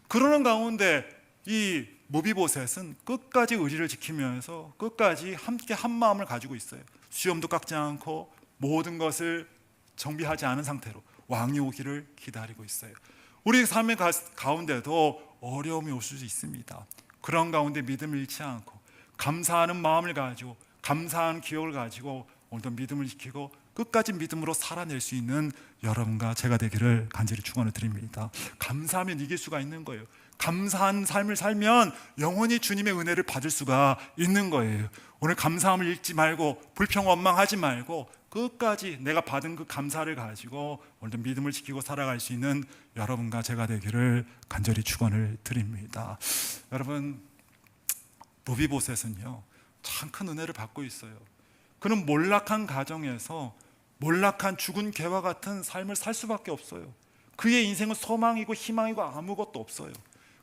그러는 가운데 이 무비보셋은 끝까지 의리를 지키면서 끝까지 함께 한 마음을 가지고 있어요. 수염도 깎지 않고 모든 것을 정비하지 않은 상태로 왕이 오기를 기다리고 있어요. 우리 삶의 가운데도 어려움이 올 수 있습니다. 그런 가운데 믿음을 잃지 않고 감사하는 마음을 가지고 감사한 기억을 가지고 오늘도 믿음을 지키고 끝까지 믿음으로 살아낼 수 있는 여러분과 제가 되기를 간절히 축원을 드립니다. 감사하면 이길 수가 있는 거예요. 감사한 삶을 살면 영원히 주님의 은혜를 받을 수가 있는 거예요. 오늘 감사함을 잃지 말고 불평 원망하지 말고 끝까지 내가 받은 그 감사를 가지고 오늘도 믿음을 지키고 살아갈 수 있는 여러분과 제가 되기를 간절히 축원을 드립니다. 여러분, 무비보셋은요 참 큰 은혜를 받고 있어요. 그는 몰락한 가정에서 몰락한 죽은 개와 같은 삶을 살 수밖에 없어요. 그의 인생은 소망이고 희망이고 아무것도 없어요.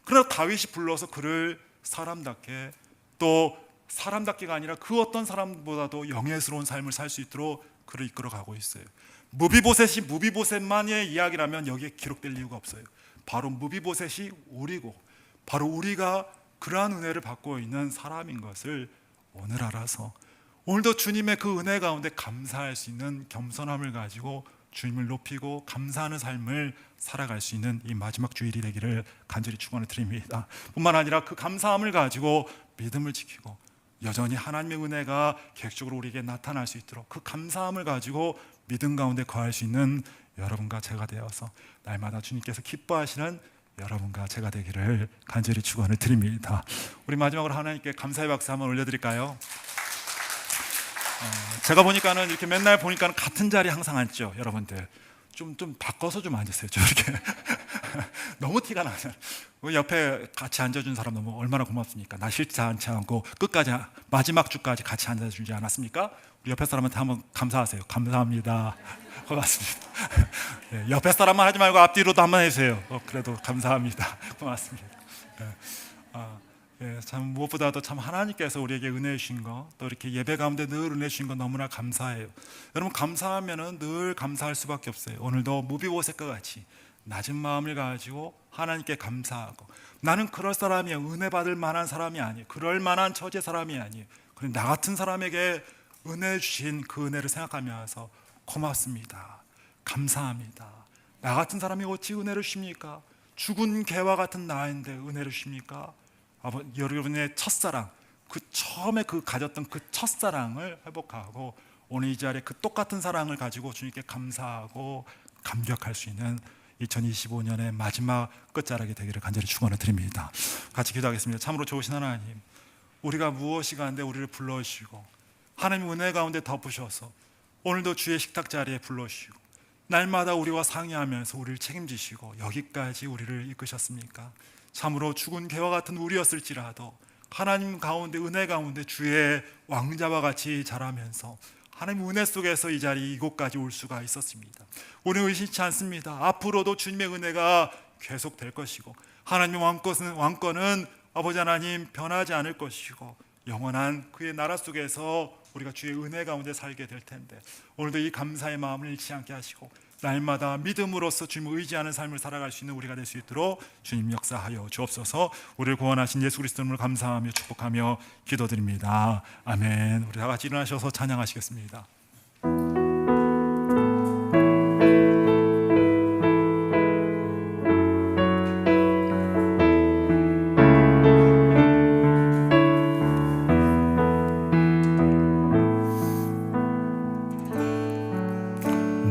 그러나 다윗이 불러서 그를 사람답게, 또 사람답게가 아니라 그 어떤 사람보다도 영예스러운 삶을 살 수 있도록 그를 이끌어가고 있어요. 무비보셋이 무비보셋만의 이야기라면 여기에 기록될 이유가 없어요. 바로 무비보셋이 우리고 바로 우리가 그러한 은혜를 받고 있는 사람인 것을 오늘 알아서 오늘도 주님의 그 은혜 가운데 감사할 수 있는 겸손함을 가지고 주님을 높이고 감사하는 삶을 살아갈 수 있는 이 마지막 주일이 되기를 간절히 축원을 드립니다. 뿐만 아니라 그 감사함을 가지고 믿음을 지키고 여전히 하나님의 은혜가 계획적으로 우리에게 나타날 수 있도록 그 감사함을 가지고 믿음 가운데 거할 수 있는 여러분과 제가 되어서 날마다 주님께서 기뻐하시는 여러분과 제가 되기를 간절히 축원을 드립니다. 우리 마지막으로 하나님께 감사의 박수 한번 올려드릴까요? 제가 보니까는 이렇게 맨날 보니까는 같은 자리에 항상 앉죠. 여러분들 좀 바꿔서 좀 앉으세요. 이렇게 너무 티가 나요. 옆에 같이 앉아준 사람 너무 얼마나 고맙습니까? 나 싫지 않지 않고 끝까지 마지막 주까지 같이 앉아주지 않았습니까? 우리 옆에 사람한테 한번 감사하세요. 감사합니다. 고맙습니다. 네, 옆에 사람만 하지 말고 앞뒤로도 한번 해주세요. 그래도 감사합니다. 고맙습니다. 참 무엇보다도 참 하나님께서 우리에게 은혜 주신 거, 또 이렇게 예배 가운데 늘 은혜 주신 거 너무나 감사해요. 여러분 감사하면은 늘 감사할 수밖에 없어요. 오늘도 무비보셋과 같이 낮은 마음을 가지고 하나님께 감사하고, 나는 그럴 사람이야, 은혜 받을 만한 사람이 아니에요, 그럴 만한 처지의 사람이 아니에요. 그런데 나 같은 사람에게 은혜 주신 그 은혜를 생각하면서 고맙습니다, 감사합니다. 나 같은 사람이 어찌 은혜를 주십니까? 죽은 개와 같은 나인데 은혜를 주십니까? 여러분의 첫사랑, 그 처음에 그 가졌던 그 첫사랑을 회복하고 오늘 이 자리에 그 똑같은 사랑을 가지고 주님께 감사하고 감격할 수 있는 2025년의 마지막 끝자락이 되기를 간절히 축원을 드립니다. 같이 기도하겠습니다. 참으로 좋으신 하나님, 우리가 무엇이 간데 우리를 불러주시고 하나님 은혜 가운데 덮으셔서 오늘도 주의 식탁 자리에 불러주시고 날마다 우리와 상의하면서 우리를 책임지시고 여기까지 우리를 이끄셨습니까? 참으로 죽은 개와 같은 우리였을지라도 하나님 가운데, 은혜 가운데 주의 왕자와 같이 자라면서 하나님 은혜 속에서 이 자리 이곳까지 올 수가 있었습니다. 우리는 의심치 않습니다. 앞으로도 주님의 은혜가 계속될 것이고 하나님의 왕권은 아버지 하나님 변하지 않을 것이고 영원한 그의 나라 속에서 우리가 주의 은혜 가운데 살게 될 텐데 오늘도 이 감사의 마음을 잃지 않게 하시고 날마다 믿음으로써 주님을 의지하는 삶을 살아갈 수 있는 우리가 될 수 있도록 주님 역사하여 주옵소서. 우리를 구원하신 예수 그리스도 이름으로 감사하며 축복하며 기도드립니다. 아멘. 우리 다 같이 일어나셔서 찬양하시겠습니다.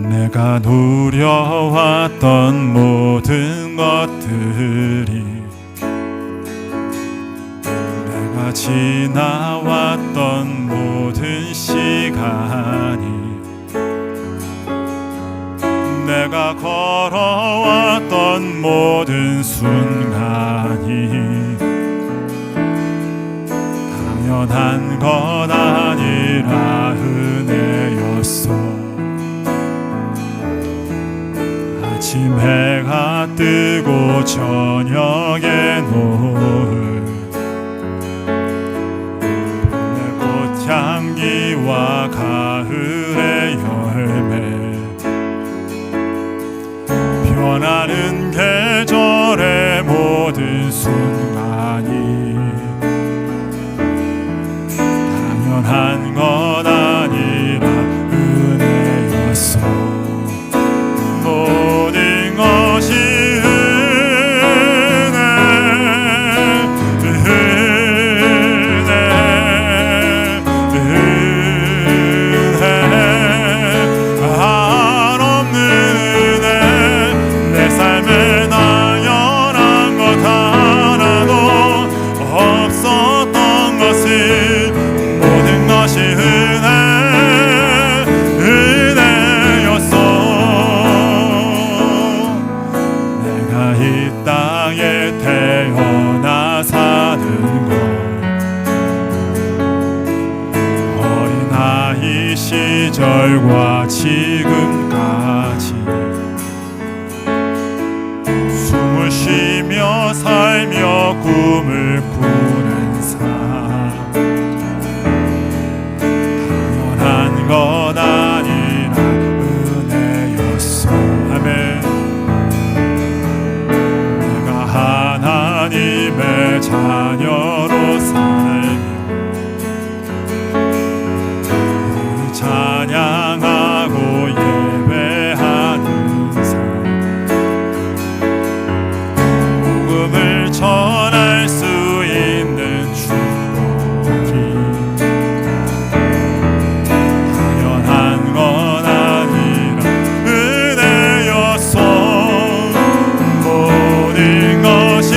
내가 누려왔던 모든 것들이, 내가 지나왔던 모든 시간이, 내가 걸어왔던 모든 순간이 당연한 건 아니라 은혜였어. 아침 해가 뜨고 저녁에 노을 꽃향기와 가을의 열매 변하는 계절의 모든 순간이 당연한 것 아니라 은혜였어. 모든 것이 시절과 지금까지 숨을 쉬며 살며 꿈을 꾸는 삶 당연한 것 아니라 은혜였어. 아멘. 내가 하나님의 자녀로 살며 찬양하고 예배하는 삶 복음을 전할 수 있는 축복이 당연한 건 아니라 은혜였어. 모든 것이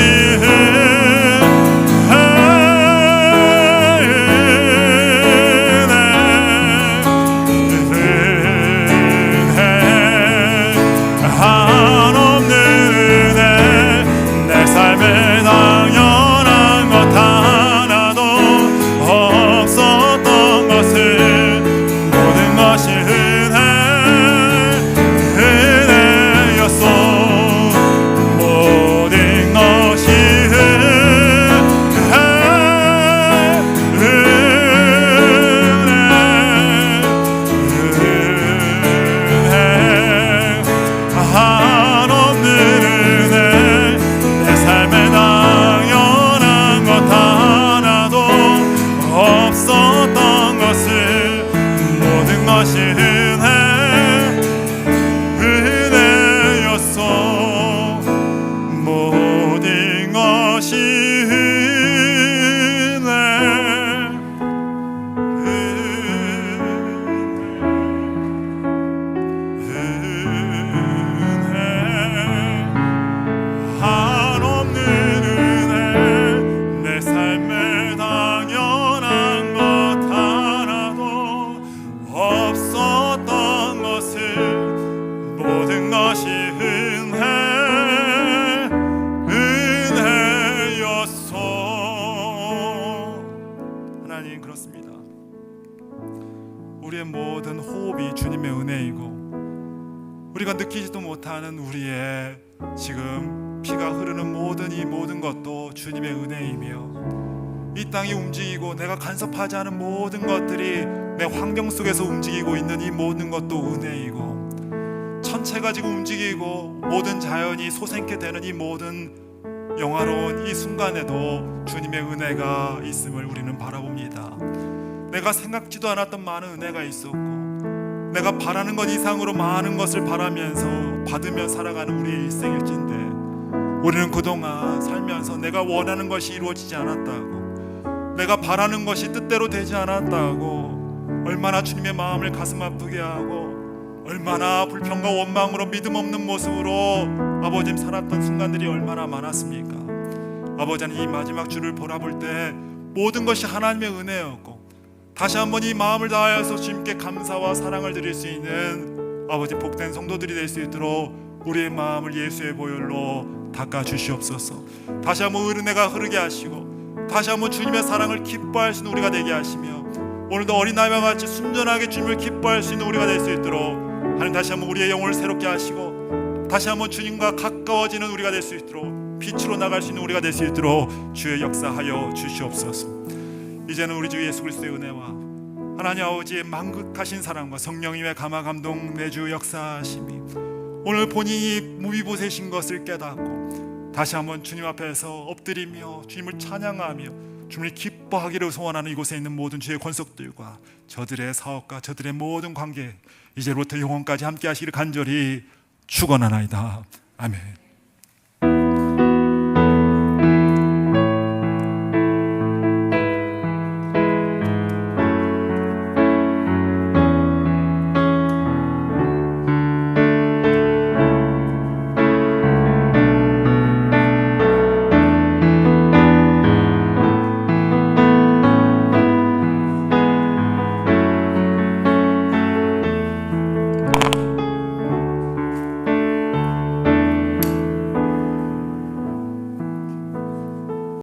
우리의 모든 호흡이 주님의 은혜이고 우리가 느끼지도 못하는 우리의 지금 피가 흐르는 이 모든 것도 주님의 은혜이며 이 땅이 움직이고 내가 간섭하지 않은 모든 것들이 내 환경 속에서 움직이고 있는 이 모든 것도 은혜이고 천체가 지금 움직이고 모든 자연이 솟아있게 되는 이 모든 영화로운 이 순간에도 주님의 은혜가 있음을 우리는 바라봅니다. 내가 생각지도 않았던 많은 은혜가 있었고 내가 바라는 것 이상으로 많은 것을 바라면서 받으며 살아가는 우리의 일생일지인데 우리는 그동안 살면서 내가 원하는 것이 이루어지지 않았다고 내가 바라는 것이 뜻대로 되지 않았다고 얼마나 주님의 마음을 가슴 아프게 하고 얼마나 불평과 원망으로 믿음 없는 모습으로 아버지 살았던 순간들이 얼마나 많았습니까? 아버지는 이 마지막 주를 바라볼 때 모든 것이 하나님의 은혜였고 다시 한번 이 마음을 다하여서 주님께 감사와 사랑을 드릴 수 있는 아버지 복된 성도들이 될 수 있도록 우리의 마음을 예수의 보혈로 닦아 주시옵소서. 다시 한번 은혜가 흐르게 하시고 다시 한번 주님의 사랑을 기뻐할 수 있는 우리가 되게 하시며 오늘도 어린아이와 같이 순전하게 주님을 기뻐할 수 있는 우리가 될 수 있도록 하나님 다시 한번 우리의 영혼을 새롭게 하시고 다시 한번 주님과 가까워지는 우리가 될 수 있도록, 빛으로 나갈 수 있는 우리가 될 수 있도록 주의 역사하여 주시옵소서. 이제는 우리 주 예수 그리스도의 은혜와 하나님 아버지의 만극하신 사랑과 성령님의 감화 감동 내주 역사하심이 오늘 본인이 무비보셋인 것을 깨닫고 다시 한번 주님 앞에서 엎드리며 주님을 찬양하며 주님을 기뻐하기를 소원하는 이곳에 있는 모든 주의 권속들과 저들의 사업과 저들의 모든 관계 이제부터 영원까지 함께 하시기를 간절히 축원하나이다. 아멘.